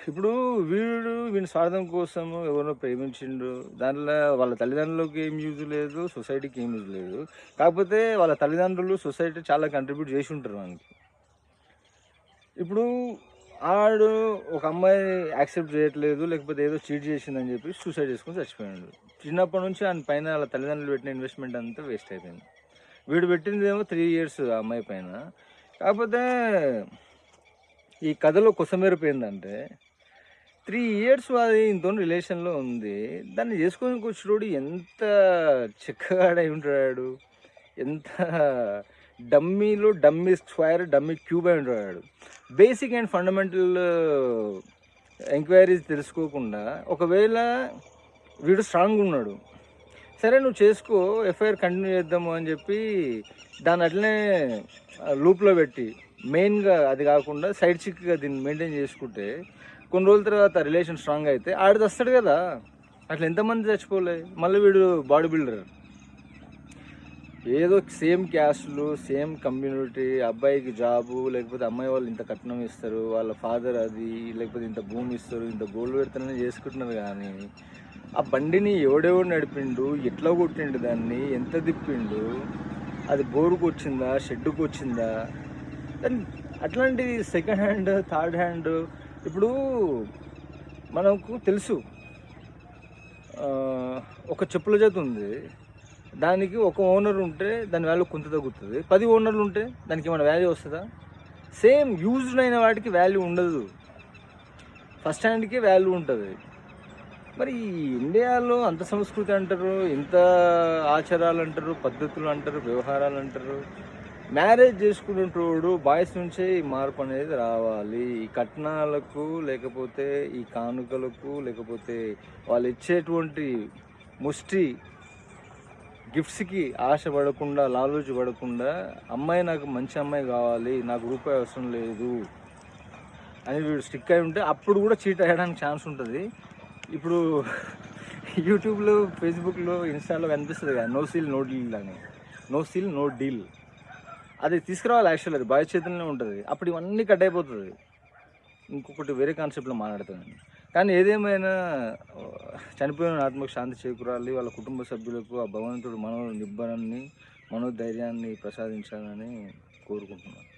ఇప్పుడు వీని స్వార్థం కోసం ఎవరినో ప్రేమించిండు. దాంట్లో వాళ్ళ తల్లిదండ్రులకి ఏం యూజ్ లేదు. సొసైటీకి ఏం యూజ్ లేదు. కాకపోతే వాళ్ళ తల్లిదండ్రులు, సొసైటీ చాలా కంట్రిబ్యూట్ చేసి ఉంటారు వానికి. ఇప్పుడు ఆడు ఒక అమ్మాయి యాక్సెప్ట్ చేయట్లేదు, లేకపోతే ఏదో చీట్ చేసిందని చెప్పి సూసైడ్ చేసుకొని చచ్చిపోయాడు. చిన్నప్పటి నుంచి ఆయన పైన వాళ్ళ తల్లిదండ్రులు పెట్టిన ఇన్వెస్ట్మెంట్ అంతా వేస్ట్ అయిపోయింది. వీడు పెట్టిందేమో 3 ఇయర్స్ ఆ అమ్మాయి పైన. కాకపోతే ఈ కథలో కొసమెరుపు ఏందంటే 3 ఇయర్స్ అది ఈయనతోని రిలేషన్‌లో ఉంది. దాన్ని చేసుకోనికి వచ్చినోడు ఎంత చిక్కగాడై ఉంటాడు. ఎంత డమ్మీ స్క్వేర్, డమ్మీ క్యూబ్ అయి ఉంటాడు. బేసిక్ అండ్ ఫండమెంటల్ ఎంక్వైరీస్ తెలుసుకోకుండా ఒకవేళ వీడు స్ట్రాంగ్‌గా ఉన్నాడు. సరే నువ్వు చేసుకో, ఎఫ్ఐఆర్ కంటిన్యూ చేద్దాము అని చెప్పి దాన్ని అట్లనే లూప్‌లో పెట్టి మెయిన్‌గా అది కాకుండా సైడ్ చిక్‌గా దీన్ని మెయింటైన్ చేసుకుంటే కొన్ని రోజుల తర్వాత రిలేషన్ స్ట్రాంగ్ అయితే ఆడు చస్తాడు కదా. అట్లా ఎంతమంది చచ్చిపోలే. మళ్ళీ వీడు బాడీ బిల్డర్. ఏదో సేమ్ క్యాస్ట్లు, సేమ్ కమ్యూనిటీ, అబ్బాయికి జాబు, లేకపోతే అమ్మాయి వాళ్ళు ఇంత కట్నం ఇస్తారు, వాళ్ళ ఫాదర్ అది, లేకపోతే ఇంత భూమి ఇస్తారు, ఇంత గోల్డ్ పెడతానని చేసుకుంటున్నారు. కానీ ఆ బండిని ఎవడెవడు నడిపిండు, ఎట్లా కొట్టిండు, దాన్ని ఎంత తిప్పిండు, అది బోరుకు వచ్చిందా, షెడ్డుకు వచ్చిందా, అట్లాంటి సెకండ్ హ్యాండ్, థర్డ్ హ్యాండ్. ఇప్పుడు మనకు తెలుసు ఒక చెప్పుల జత ఉంది, దానికి ఒక ఓనర్ ఉంటే దాని వాల్యూ కొంత తగ్గుతుంది. 10 ఓనర్లు ఉంటే దానికి ఏమైనా వాల్యూ వస్తుందా? సేమ్ యూజ్డ్ అయిన వాటికి వాల్యూ ఉండదు, ఫస్ట్ హ్యాండ్కి వాల్యూ ఉంటుంది. మరి ఇండియాలో అంత సంస్కృతి అంటారు, ఇంత ఆచారాలు అంటారు, పద్ధతులు అంటారు, వ్యవహారాలు అంటారు. మ్యారేజ్ చేసుకునేటోడు బాయ్స్ నుంచే ఈ మార్పు అనేది రావాలి. ఈ కట్నాలకు, లేకపోతే ఈ కానుకలకు, లేకపోతే వాళ్ళు ఇచ్చేటువంటి ముష్టి గిఫ్ట్స్కి ఆశపడకుండా, లాలూచి పడకుండా, అమ్మాయి నాకు మంచి అమ్మాయి కావాలి, నాకు రూపాయి అవసరం లేదు అని వీడు స్టిక్ అయి ఉంటే అప్పుడు కూడా చీట్ అయ్యడానికి ఛాన్స్ ఉంటుంది. ఇప్పుడు యూట్యూబ్లో, ఫేస్బుక్లో, ఇన్స్టాలో కనిపిస్తుంది కదా, నో సీల్ నో డీల్ అని. నో సీల్ నో డీల్ అది తీసుకురావాలి. యాక్చువల్ అది బాయ్ చేతుల్లోనే ఉంటుంది. అప్పుడు ఇవన్నీ కట్ అయిపోతుంది. ఇంకొకటి వేరే కాన్సెప్ట్లో మాట్లాడుతాను. కానీ ఏదేమైనా చనిపోయిన ఆత్మకు శాంతి చేకూరాలి. వాళ్ళ కుటుంబ సభ్యులకు ఆ భగవంతుడు మనోనిబ్బరాన్ని, మనోధైర్యాన్ని ప్రసాదించాలని కోరుకుంటున్నాను.